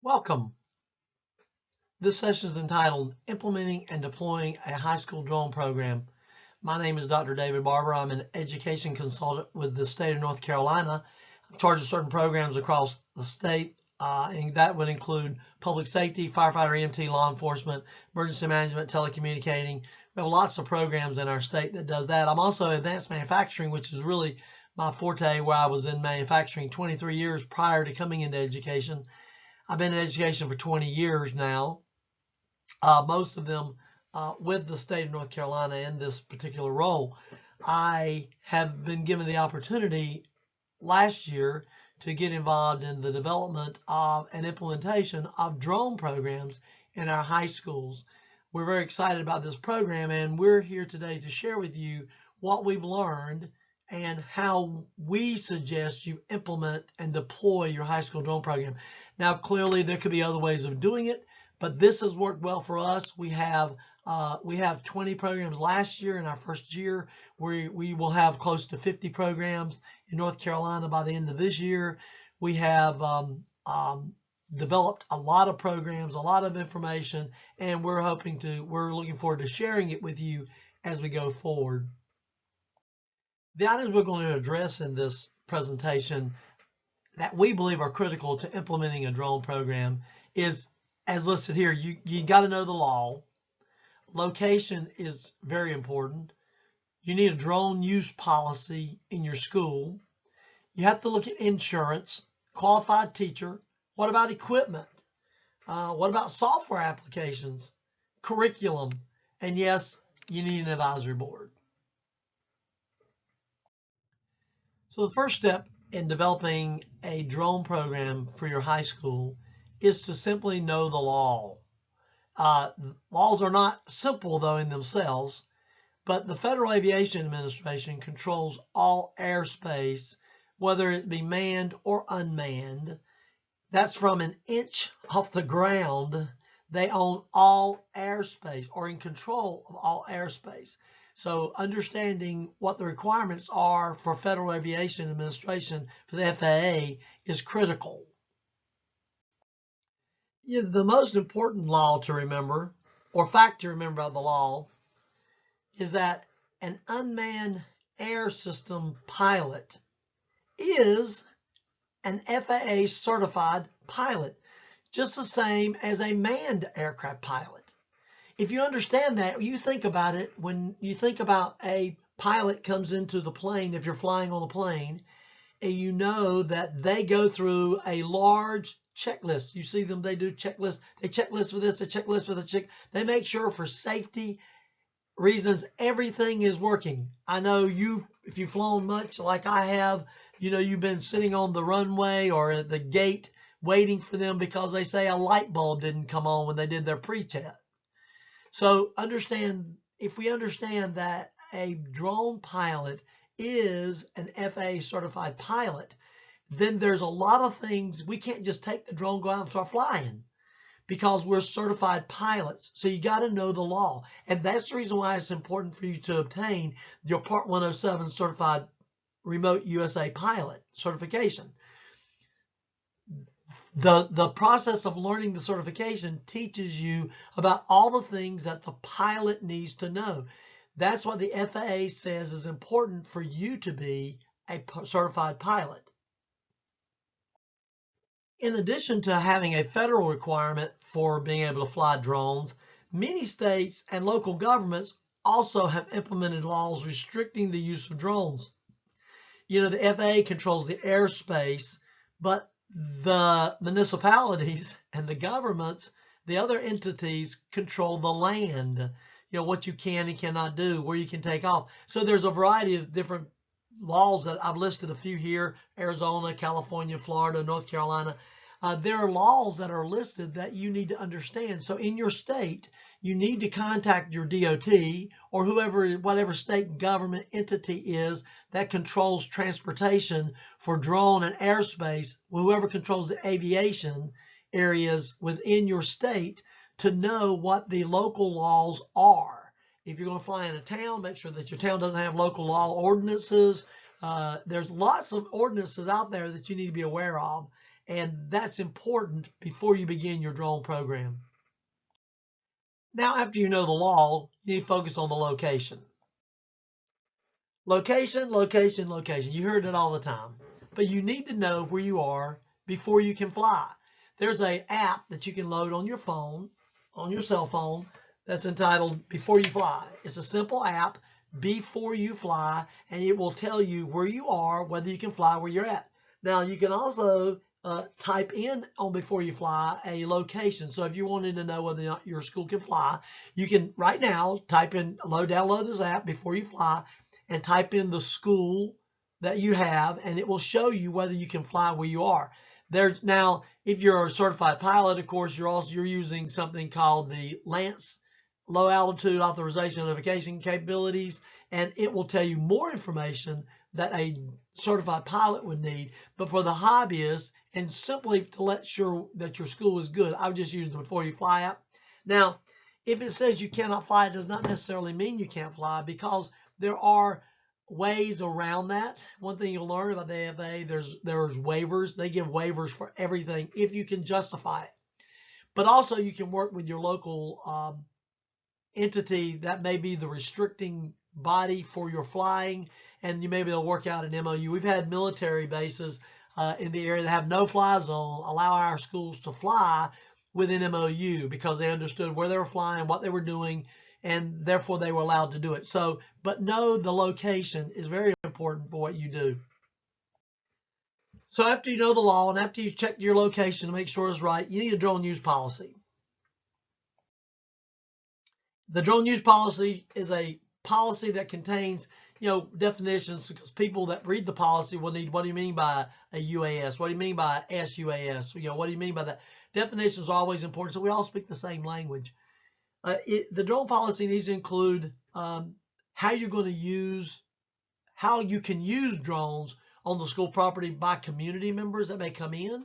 Welcome. This session is entitled Implementing and Deploying a High School Drone Program. My name is Dr. David Barber. I'm an education consultant with the state of North Carolina. I'm in charge of certain programs across the state, and that would include public safety, firefighter, EMT, law enforcement, emergency management, telecommunicating. We have lots of programs in our state that does that. I'm also advanced manufacturing, which is really my forte, where I was in manufacturing 23 years prior to coming into education. I've been in education for 20 years now, most of them with the state of North Carolina in this particular role. I have been given the opportunity last year to get involved in the development of and implementation of drone programs in our high schools. We're very excited about this program, and we're here today to share with you what we've learned and how we suggest you implement and deploy your high school drone program. Now, clearly, there could be other ways of doing it, but this has worked well for us. We have 20 programs last year in our first year. We will have close to 50 programs in North Carolina by the end of this year. We have developed a lot of programs, a lot of information, and we're looking forward to sharing it with you as we go forward. The items we're going to address in this presentation that we believe are critical to implementing a drone program is, as listed here, you got to know the law. Location is very important. You need a drone use policy in your school. You have to look at insurance, qualified teacher. What about equipment? What about software applications, curriculum? And yes, you need an advisory board. So the first step in developing a drone program for your high school is to simply know the law. Laws are not simple, though, in themselves, but the Federal Aviation Administration controls all airspace, whether it be manned or unmanned. That's from an inch off the ground. They own all airspace, or in control of all airspace. So understanding what the requirements are for Federal Aviation Administration, for the FAA, is critical. The most important law to remember, or fact to remember about the law, is that an unmanned air system pilot is an FAA certified pilot, just the same as a manned aircraft pilot. If you understand that, you think about it when you think about a pilot comes into the plane, if you're flying on a plane, and you know that they go through a large checklist. You see them, they do checklists. They checklist for this, they checklist for the check. They make sure for safety reasons everything is working. I know if you've flown much like I have, you've been sitting on the runway or at the gate waiting for them because they say a light bulb didn't come on when they did their pre-check. So if we understand that a drone pilot is an FAA certified pilot, then there's a lot of things. We can't just take the drone, go out and start flying because we're certified pilots. So you got to know the law. And that's the reason why it's important for you to obtain your Part 107 certified remote USA pilot certification. The process of learning the certification teaches you about all the things that the pilot needs to know. That's what the FAA says is important for you to be a certified pilot. In addition to having a federal requirement for being able to fly drones, many states and local governments also have implemented laws restricting the use of drones. The FAA controls the airspace, but the municipalities and the governments, the other entities, control the land, what you can and cannot do, where you can take off. So there's a variety of different laws that I've listed a few here: Arizona, California, Florida, North Carolina. There are laws that are listed that you need to understand. So in your state, you need to contact your DOT or whatever state government entity is that controls transportation for drone and airspace, whoever controls the aviation areas within your state, to know what the local laws are. If you're going to fly in a town, make sure that your town doesn't have local law ordinances. There's lots of ordinances out there that you need to be aware of. And that's important before you begin your drone program. Now, after you know the law, you need to focus on the location. Location, location, location. You heard it all the time. But you need to know where you are before you can fly. There's an app that you can load on your phone, on your cell phone, that's entitled Before You Fly. It's a simple app, Before You Fly, and it will tell you where you are, whether you can fly where you're at. Now, you can also type in on Before You Fly a location. So if you wanted to know whether or not your school can fly, you can right now type in, download this app, Before You Fly, and type in the school that you have, and it will show you whether you can fly where you are. There's now, if you're a certified pilot, of course, you're using something called the LANCE, Low Altitude Authorization Notification Capabilities, and it will tell you more information that a certified pilot would need. But for the hobbyist, and simply to let sure that your school is good, I would just use the Before You Fly app. Now, if it says you cannot fly, it does not necessarily mean you can't fly, because there are ways around that. One thing you'll learn about the FAA, there's waivers. They give waivers for everything if you can justify it. But also you can work with your local entity that may be the restricting body for your flying, and you may be able to work out an MOU. We've had military bases in the area that have no fly zone allow our schools to fly with an MOU because they understood where they were flying, what they were doing, and therefore they were allowed to do it. So, but know the location is very important for what you do. So after you know the law and after you've checked your location to make sure it's right, you need a drone use policy. The drone use policy is a policy that contains, definitions, because people that read the policy will need, what do you mean by a UAS? What do you mean by SUAS? What do you mean by that? Definitions are always important, so we all speak the same language. The drone policy needs to include how you can use drones on the school property by community members that may come in,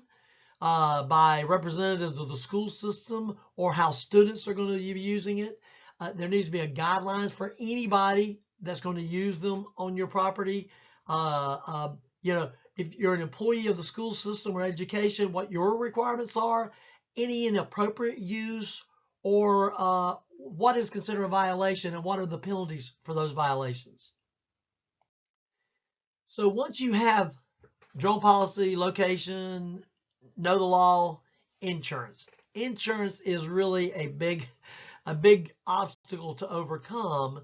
by representatives of the school system, or how students are going to be using it. There needs to be a guidelines for anybody that's going to use them on your property. If you're an employee of the school system or education, what your requirements are, any inappropriate use, or what is considered a violation, and what are the penalties for those violations. So once you have drone policy, location, know the law, insurance. Insurance is really a big obstacle to overcome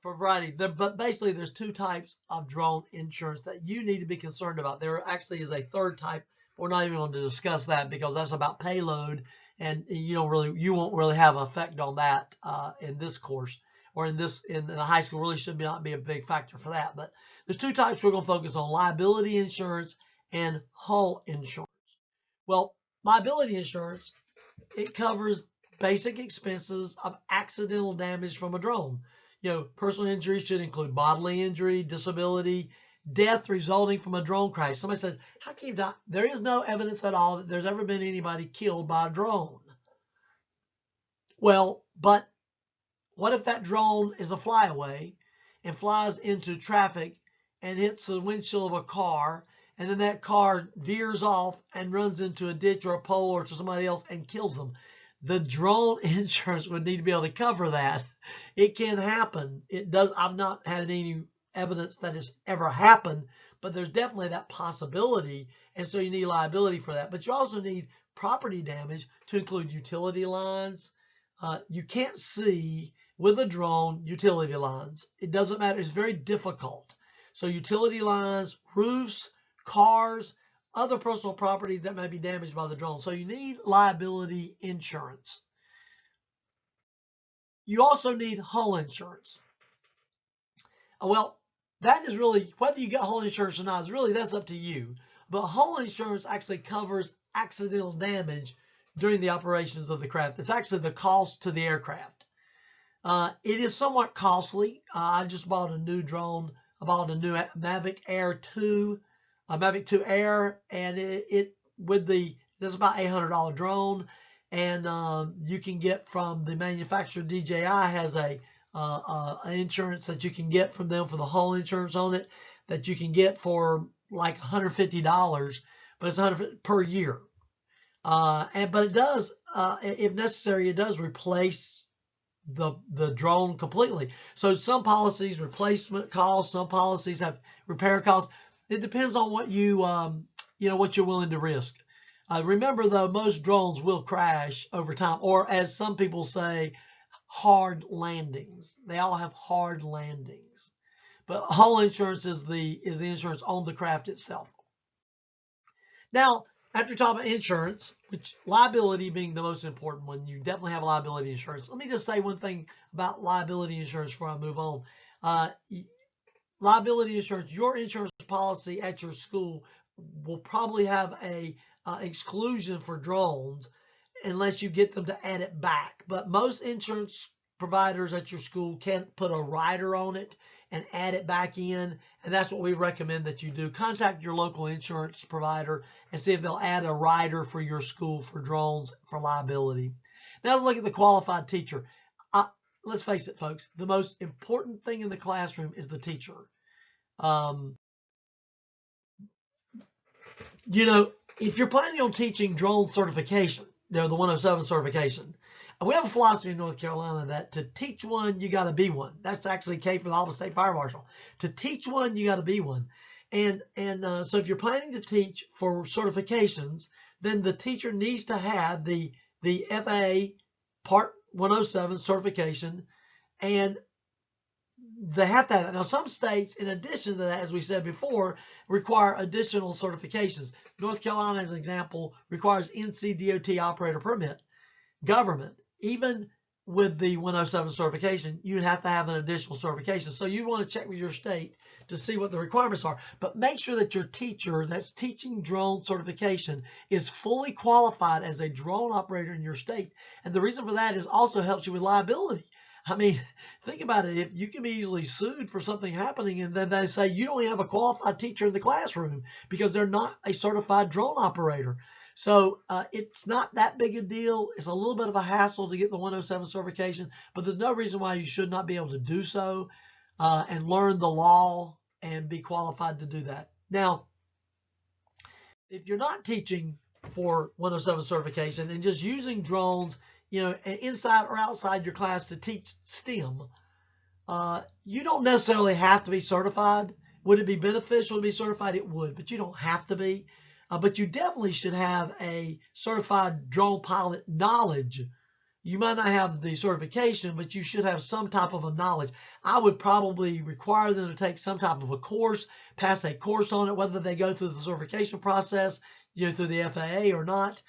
for a variety. But basically, there's two types of drone insurance that you need to be concerned about. There actually is a third type. We're not even going to discuss that because that's about payload, and you won't really have an effect on that in this course, or in the high school. Really should not be a big factor for that. But there's two types we're going to focus on: liability insurance and hull insurance. Well, liability insurance, it covers basic expenses of accidental damage from a drone. Personal injury should include bodily injury, disability, death resulting from a drone crash. Somebody says, how can you die? There is no evidence at all that there's ever been anybody killed by a drone. Well, but what if that drone is a flyaway and flies into traffic and hits the windshield of a car, and then that car veers off and runs into a ditch or a pole or to somebody else and kills them? The drone insurance would need to be able to cover that. It can happen. It does. I've not had any evidence that it's ever happened, but there's definitely that possibility, and so you need liability for that. But you also need property damage to include utility lines. You can't see with a drone utility lines. It doesn't matter. It's very difficult. So utility lines, roofs, cars, other personal properties that may be damaged by the drone. So you need liability insurance. You also need hull insurance. Well, that is really, whether you get hull insurance or not, that's up to you. But hull insurance actually covers accidental damage during the operations of the craft. It's actually the cost to the aircraft. It is somewhat costly. I just bought a new drone. I bought a new MAVIC Air 2. A MAVIC 2 Air, and this is about $800 drone, and you can get from the manufacturer. DJI has a insurance that you can get from them for the hull insurance on it that you can get for like $150, but it's $150 per year. But it does, if necessary, it does replace the drone completely. So some policies replacement costs, some policies have repair costs. It depends on what what you're willing to risk. Remember though, most drones will crash over time, or as some people say, hard landings. They all have hard landings. But hull insurance is the insurance on the craft itself. Now, after talking about insurance, which liability being the most important one, you definitely have liability insurance. Let me just say one thing about liability insurance before I move on. Liability insurance, your insurance policy at your school will probably have a exclusion for drones unless you get them to add it back. But most insurance providers at your school can put a rider on it and add it back in, and that's what we recommend that you do. Contact your local insurance provider and see if they'll add a rider for your school for drones for liability. Now let's look at the qualified teacher. Let's face it, folks, the most important thing in the classroom is the teacher. If you're planning on teaching drone certification, the 107 certification, we have a philosophy in North Carolina that to teach one, you got to be one. That's actually K for the Alva State Fire Marshal. To teach one, you got to be one. And so if you're planning to teach for certifications, then the teacher needs to have the FAA Part 107 certification, and they have to have that. Now, some states, in addition to that, as we said before, require additional certifications. North Carolina, as an example, requires NCDOT operator permit. Government, even with the 107 certification, you'd have to have an additional certification. So you want to check with your state to see what the requirements are. But make sure that your teacher that's teaching drone certification is fully qualified as a drone operator in your state. And the reason for that is also helps you with liability. I mean, think about it. If you can be easily sued for something happening and then they say you don't even have a qualified teacher in the classroom because they're not a certified drone operator. So it's not that big a deal. It's a little bit of a hassle to get the 107 certification, but there's no reason why you should not be able to do so and learn the law and be qualified to do that. Now, if you're not teaching for 107 certification and just using drones, inside or outside your class to teach STEM, you don't necessarily have to be certified. Would it be beneficial to be certified? It would, but you don't have to be. But you definitely should have a certified drone pilot knowledge. You might not have the certification, but you should have some type of a knowledge. I would probably require them to take some type of a course, pass a course on it, whether they go through the certification process, through the FAA or not.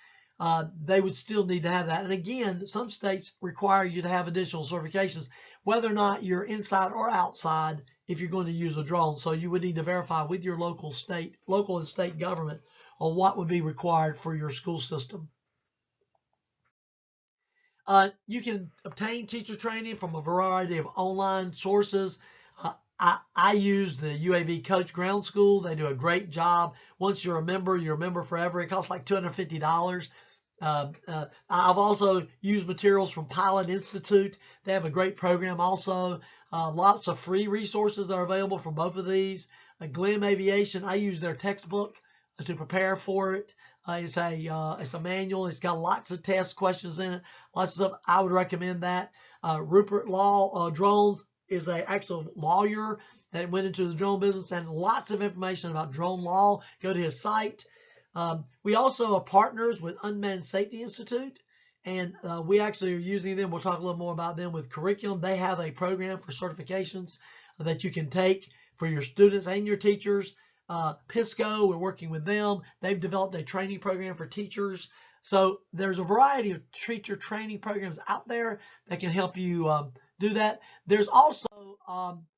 They would still need to have that. And again, some states require you to have additional certifications, whether or not you're inside or outside if you're going to use a drone. So you would need to verify with your local and state government on what would be required for your school system. You can obtain teacher training from a variety of online sources. I use the UAV Coach Ground School. They do a great job. Once you're a member forever. It costs like $250. I've also used materials from Pilot Institute. They have a great program also. Lots of free resources are available from both of these. Glim Aviation, I use their textbook to prepare for it. It's a manual. It's got lots of test questions in it. Lots of stuff. I would recommend that. Rupert Law Drones is an actual lawyer that went into the drone business and lots of information about drone law. Go to his site. We also are partners with Unmanned Safety Institute, and we actually are using them. We'll talk a little more about them with curriculum. They have a program for certifications that you can take for your students and your teachers. Pisco, we're working with them. They've developed a training program for teachers. So there's a variety of teacher training programs out there that can help you do that. There's also,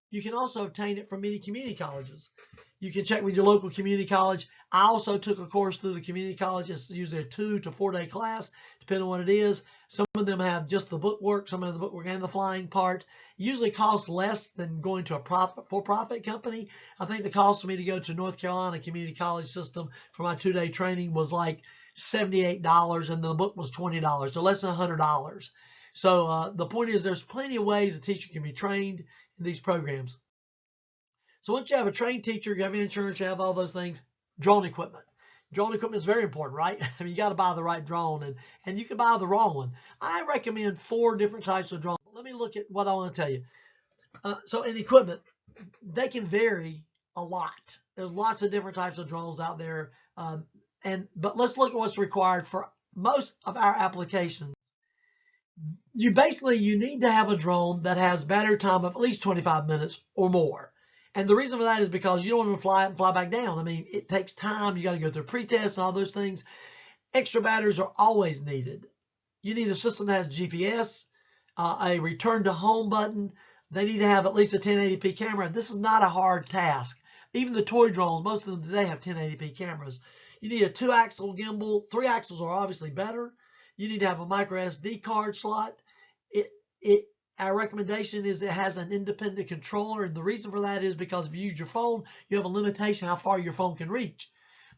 you can also obtain it from many community colleges. You can check with your local community college. I also took a course through the community college. It's usually a 2 to 4 day class, depending on what it is. Some of them have just the bookwork, some of the bookwork and the flying part. It usually costs less than going to a for-profit company. I think the cost for me to go to North Carolina Community College System for my 2-day training was like $78, and the book was $20, so less than $100. So the point is there's plenty of ways a teacher can be trained in these programs. So once you have a trained teacher, you have insurance, you have all those things, drone equipment. drone equipment is very important, right? I mean, you got to buy the right drone, and you can buy the wrong one. I recommend 4 different types of drones. Let me look at what I want to tell you. So in equipment, they can vary a lot. There's lots of different types of drones out there. But let's look at what's required for most of our applications. You need to have a drone that has battery time of at least 25 minutes or more. And the reason for that is because you don't want to fly it and fly back down. I mean, it takes time. You got to go through pre-test and all those things. Extra batteries are always needed. You need a system that has GPS, a return to home button. They need to have at least a 1080p camera. This is not a hard task. Even the toy drones, most of them today have 1080p cameras. You need a 2-axle gimbal. 3 axles are obviously better. You need to have a micro SD card slot. Our recommendation is it has an independent controller, and the reason for that is because if you use your phone, you have a limitation how far your phone can reach.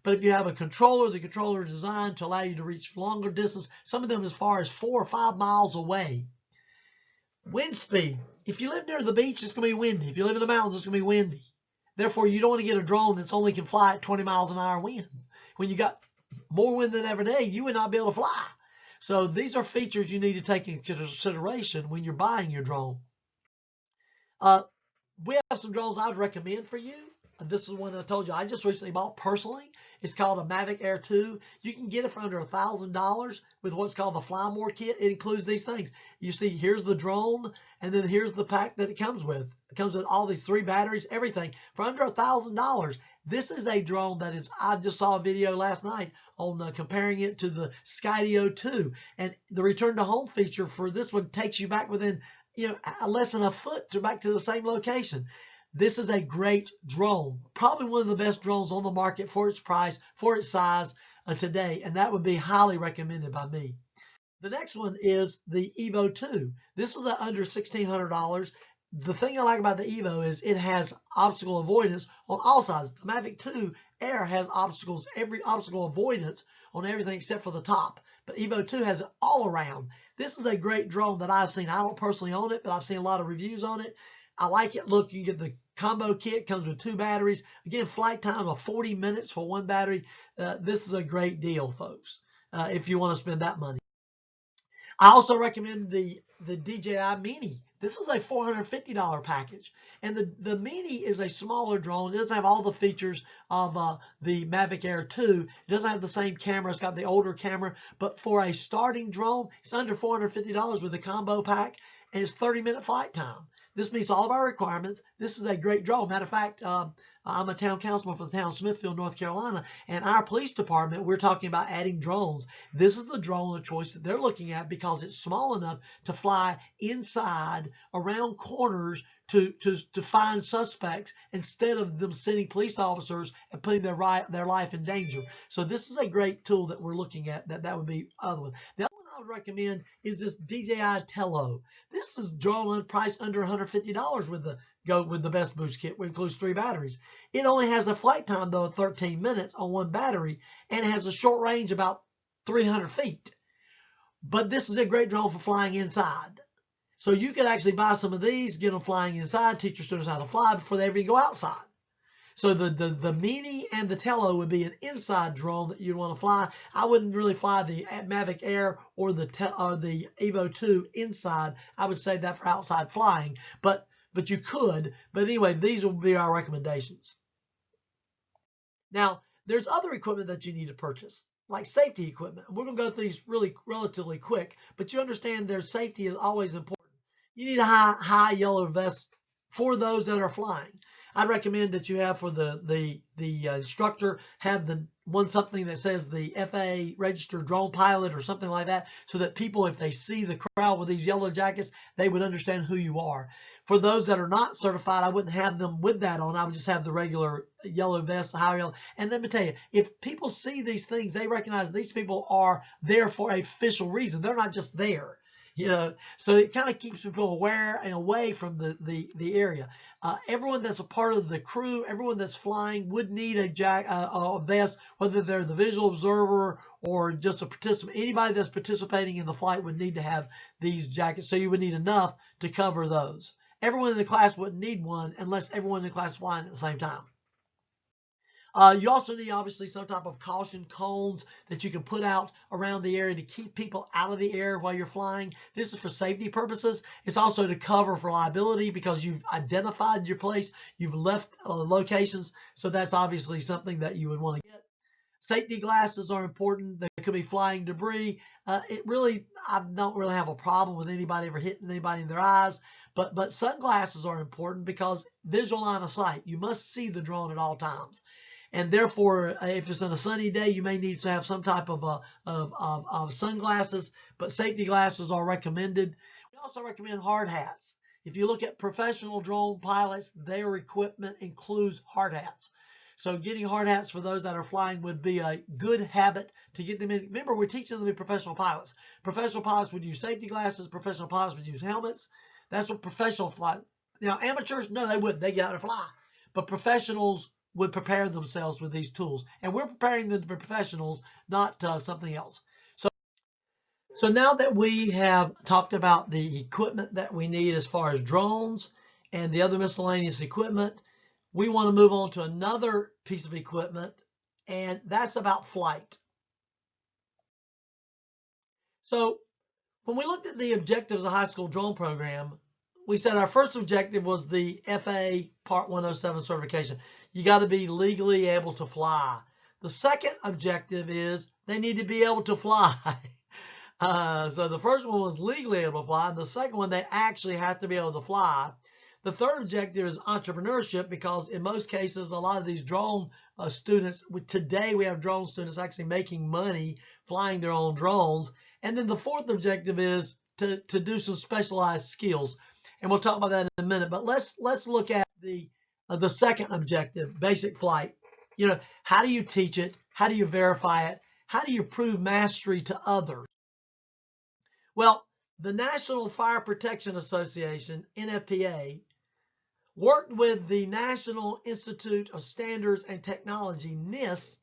But if you have a controller, the controller is designed to allow you to reach longer distance, some of them as far as 4 or 5 miles away. Wind speed. If you live near the beach, it's going to be windy. If you live in the mountains, it's going to be windy. Therefore, you don't want to get a drone that's only can fly at 20 miles an hour winds. When you got more wind than ever day, you would not be able to fly. So these are features you need to take into consideration when you're buying your drone. We have some drones I would recommend for you. This is one I told you I just recently bought personally. It's called a MAVIC Air 2. You can get it for under $1,000 with what's called the Fly More kit. It includes these things. You see, here's the drone, and then here's the pack that it comes with. It comes with all these 3 batteries, everything. For under $1,000, this is a drone that is, I just saw a video last night on comparing it to the Skydio 2. And the return to home feature for this one takes you back within less than a foot back to the same location. This is a great drone, probably one of the best drones on the market for its price, for its size today, and that would be highly recommended by me. The next one is the EVO 2. This is under $1,600. The thing I like about the EVO is it has obstacle avoidance on all sides. The MAVIC 2 Air has every obstacle avoidance on everything except for the top. But EVO 2 has it all around. This is a great drone that I've seen. I don't personally own it, but I've seen a lot of reviews on it. I like it. Look, you get the combo kit, comes with 2 batteries. Again, flight time of 40 minutes for 1 battery. This is a great deal, folks, if you want to spend that money. I also recommend the DJI Mini. This is a $450 package. And the Mini is a smaller drone. It doesn't have all the features of the MAVIC Air 2. It doesn't have the same camera. It's got the older camera. But for a starting drone, it's under $450 with the combo pack. And it's 30-minute flight time. This meets all of our requirements. This is a great drone. Matter of fact, I'm a town councilman for the town of Smithfield, North Carolina, and our police department, we're talking about adding drones. This is the drone of choice that they're looking at because it's small enough to fly inside, around corners to find suspects instead of them sending police officers and putting their life in danger. So this is a great tool that we're looking at. That would be other one. The other one I would recommend is this DJI Tello. This is drone priced under $150 with the best boost kit, which includes 3 batteries. It only has a flight time though of 13 minutes on 1 battery, and it has a short range about 300 feet. But this is a great drone for flying inside. So you could actually buy some of these, get them flying inside, teach your students how to fly before they ever go outside. So the Mini and the Tello would be an inside drone that you'd want to fly. I wouldn't really fly the MAVIC Air or the EVO 2 inside. I would save that for outside flying, but you could. But anyway, these will be our recommendations. Now, there's other equipment that you need to purchase, like safety equipment. We're going to go through these relatively quick, but you understand their safety is always important. You need a high yellow vest for those that are flying. I'd recommend that you have for the instructor have something that says the FAA registered drone pilot or something like that, so that people, if they see the crowd with these yellow jackets, they would understand who you are. For those that are not certified, I wouldn't have them with that on. I would just have the regular yellow vest, the high yellow. And let me tell you, if people see these things, they recognize these people are there for a official reason. They're not just there. So it kind of keeps people aware and away from the area. Everyone that's a part of the crew, everyone that's flying would need a vest, whether they're the visual observer or just a participant. Anybody that's participating in the flight would need to have these jackets, so you would need enough to cover those. Everyone in the class wouldn't need one unless everyone in the class is flying at the same time. You also need obviously some type of caution cones that you can put out around the area to keep people out of the air while you're flying. This is for safety purposes. It's also to cover for liability because you've identified your place, you've left locations, so that's obviously something that you would want to get. Safety glasses are important. There could be flying debris. I don't really have a problem with anybody ever hitting anybody in their eyes, but sunglasses are important because visual line of sight. You must see the drone at all times. And therefore, if it's on a sunny day, you may need to have some type of sunglasses, but safety glasses are recommended. We also recommend hard hats. If you look at professional drone pilots, their equipment includes hard hats. So getting hard hats for those that are flying would be a good habit to get them in. Remember, we're teaching them to be professional pilots. Professional pilots would use safety glasses. Professional pilots would use helmets. That's what professional fly. Now, amateurs, no, they wouldn't. They get out and fly. But professionals would prepare themselves with these tools. And we're preparing them to be professionals, not something else. So now that we have talked about the equipment that we need as far as drones and the other miscellaneous equipment, we want to move on to another piece of equipment, and that's about flight. So when we looked at the objectives of the high school drone program, we said our first objective was the FAA Part 107 certification. You got to be legally able to fly. The second objective is they need to be able to fly. So the first one was legally able to fly, and the second one, they actually have to be able to fly. The third objective is entrepreneurship, because in most cases, a lot of these drone students, today we have drone students actually making money flying their own drones. And then the fourth objective is to do some specialized skills. And we'll talk about that in a minute. But let's look at the second objective, basic flight. You know, how do you teach it? How do you verify it? How do you prove mastery to others? Well, the National Fire Protection Association, NFPA, worked with the National Institute of Standards and Technology, NIST,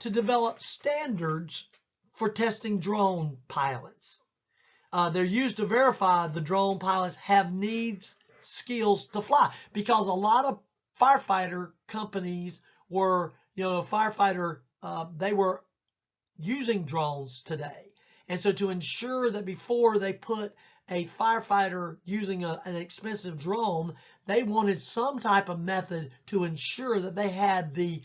to develop standards for testing drone pilots. They're used to verify the drone pilots have needs, skills to fly, because a lot of firefighter companies were, they were using drones today. And so to ensure that before they put a firefighter using an expensive drone, they wanted some type of method to ensure that they had the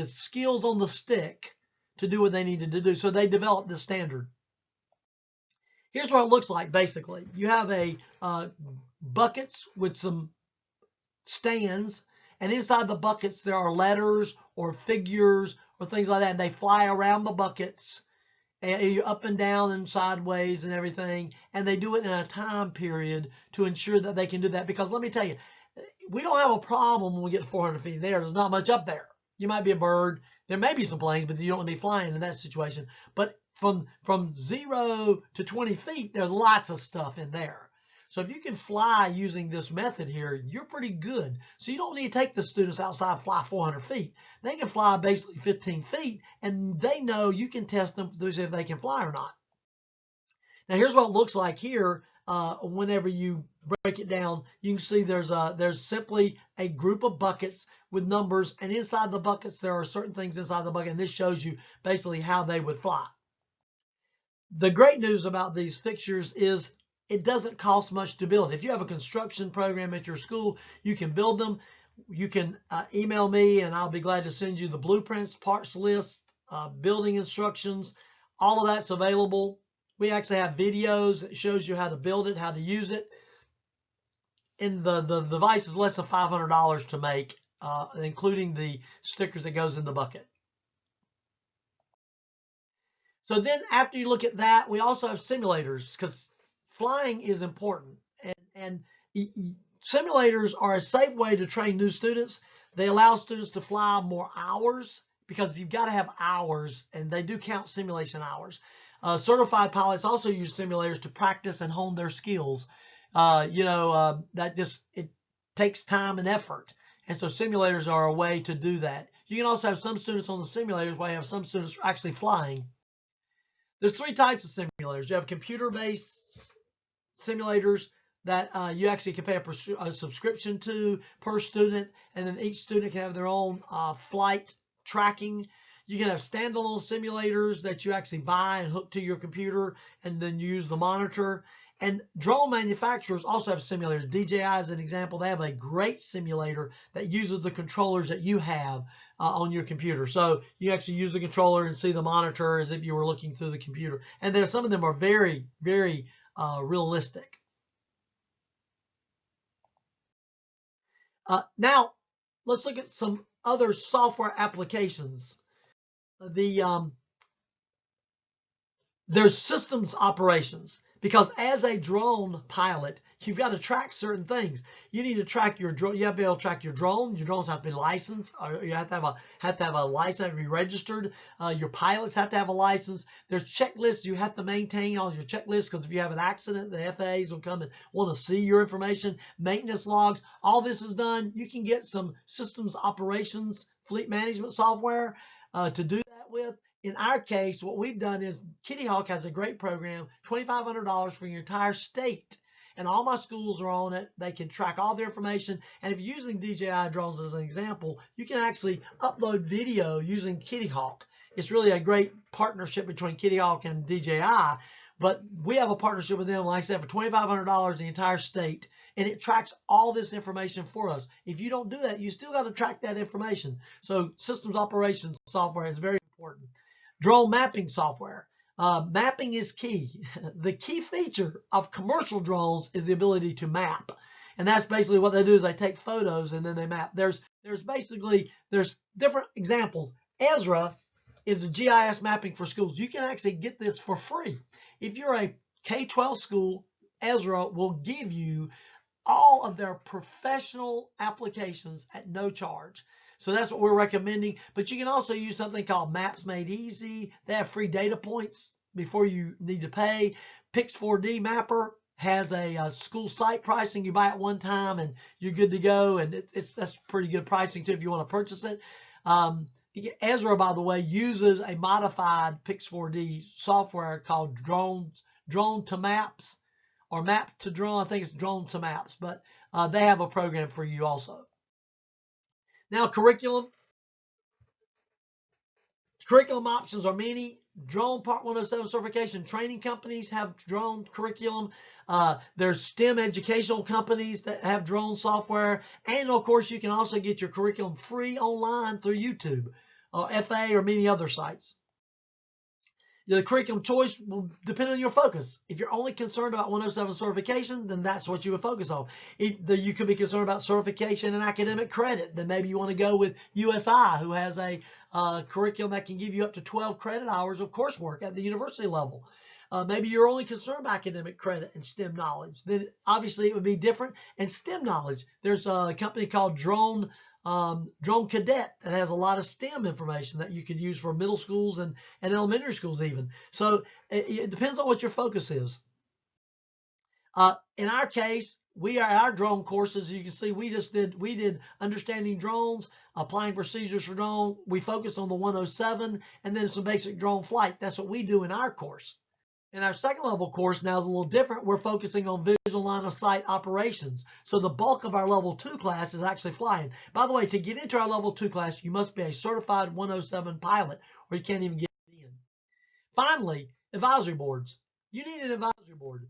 skills on the stick to do what they needed to do. So they developed this standard. Here's what it looks like, basically. You have a buckets with some stands, and inside the buckets there are letters or figures or things like that, and they fly around the buckets, and up and down and sideways and everything, and they do it in a time period to ensure that they can do that. Because let me tell you, we don't have a problem when we get to 400 feet in the air. There's not much up there. You might be a bird. There may be some planes, but you don't want to be flying in that situation. But from 0 to 20 feet, there's lots of stuff in there. So if you can fly using this method here, you're pretty good. So you don't need to take the students outside and fly 400 feet. They can fly basically 15 feet, and they know you can test them to see if they can fly or not. Now here's what it looks like here. Whenever you break it down, you can see there's simply a group of buckets with numbers, and inside the buckets there are certain things inside the bucket, and this shows you basically how they would fly. The great news about these fixtures is it doesn't cost much to build. If you have a construction program at your school, you can build them. You can email me, and I'll be glad to send you the blueprints, parts list, building instructions. All of that's available. We actually have videos that shows you how to build it, how to use it. And the device is less than $500 to make, including the stickers that goes in the bucket. So then after you look at that, we also have simulators, because flying is important. And simulators are a safe way to train new students. They allow students to fly more hours, because you've got to have hours, and they do count simulation hours. Certified pilots also use simulators to practice and hone their skills. It takes time and effort. And so simulators are a way to do that. You can also have some students on the simulators while you have some students actually flying. There's three types of simulators. You have computer-based simulators. that you actually can pay a subscription to per student, and then each student can have their own flight tracking. You can have standalone simulators that you actually buy and hook to your computer and then use the monitor. And drone manufacturers also have simulators. DJI is an example. They have a great simulator that uses the controllers that you have on your computer. So you actually use the controller and see the monitor as if you were looking through the computer. And there's some of them are very, very realistic. Now, let's look at some other software applications. There's systems operations, because as a drone pilot, you've got to track certain things. You need to track your drone. You have to be able to track your drone. Your drones have to be licensed, or you have to have a license, have to be registered. Your pilots have to have a license. There's checklists. You have to maintain all your checklists, because if you have an accident, the FAAs will come and want to see your information. Maintenance logs. All this is done. You can get some systems operations, fleet management software to do that with. In our case, what we've done is Kitty Hawk has a great program, $2,500 for your entire state. And all my schools are on it. They can track all their information. And if you're using DJI drones as an example, you can actually upload video using Kitty Hawk. It's really a great partnership between Kitty Hawk and DJI. But we have a partnership with them, like I said, for $2,500 the entire state. And it tracks all this information for us. If you don't do that, you still got to track that information. So systems operations software is very important. Drone mapping software. Mapping is key. The key feature of commercial drones is the ability to map. And that's basically what they do, is they take photos and then they map. There's different examples. Ezra is a GIS mapping for schools. You can actually get this for free. If you're a K-12 school, Ezra will give you all of their professional applications at no charge. So that's what we're recommending. But you can also use something called Maps Made Easy. They have free data points before you need to pay. Pix4D Mapper has a school site pricing. You buy it one time and you're good to go. And that's pretty good pricing too if you want to purchase it. Ezra, by the way, uses a modified Pix4D software called Drone to Maps, or Map to Drone. I think it's Drone to Maps. But they have a program for you also. Now, curriculum options are many. Drone Part 107 certification training companies have drone curriculum. There's STEM educational companies that have drone software. And, of course, you can also get your curriculum free online through YouTube, FAA, or many other sites. The curriculum choice will depend on your focus. If you're only concerned about 107 certification, then that's what you would focus on. You could be concerned about certification and academic credit. Then maybe you want to go with USI, who has a curriculum that can give you up to 12 credit hours of coursework at the university level. Maybe you're only concerned about academic credit and STEM knowledge. Then obviously it would be different. And STEM knowledge, there's a company called Drone Cadet that has a lot of STEM information that you could use for middle schools and elementary schools even. So it depends on what your focus is. In our case, our drone courses, you can see we did understanding drones, applying procedures for drone. We focused on the 107 and then some basic drone flight. That's what we do in our course. In our second level course now is a little different. We're focusing on visual line of sight operations. So the bulk of our level 2 class is actually flying. By the way, to get into our level 2 class, you must be a certified 107 pilot or you can't even get in. Finally, advisory boards. You need an advisory board.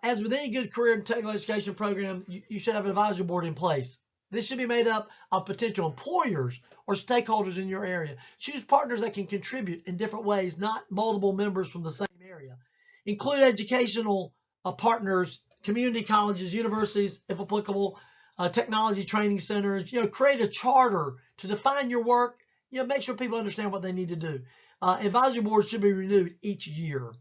As with any good career and technical education program, you should have an advisory board in place. This should be made up of potential employers or stakeholders in your area. Choose partners that can contribute in different ways, not multiple members from the same area. Include educational partners, community colleges, universities, if applicable, technology training centers. Create a charter to define your work. Make sure people understand what they need to do. Advisory boards should be renewed each year.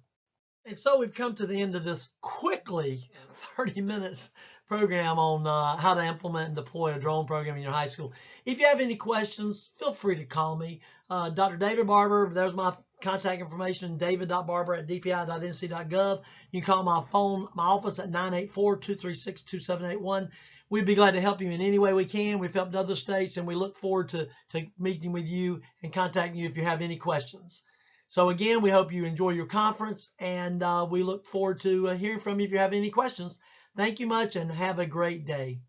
And so we've come to the end of this quickly 30 minutes program on how to implement and deploy a drone program in your high school. If you have any questions, feel free to call me. Dr. David Barber, there's my contact information, david.barber@dpi.nc.gov. You can call my office at 984-236-2781. We'd be glad to help you in any way we can. We've helped other states, and we look forward to meeting with you and contacting you if you have any questions. So again, we hope you enjoy your conference, and we look forward to hearing from you if you have any questions. Thank you much and have a great day.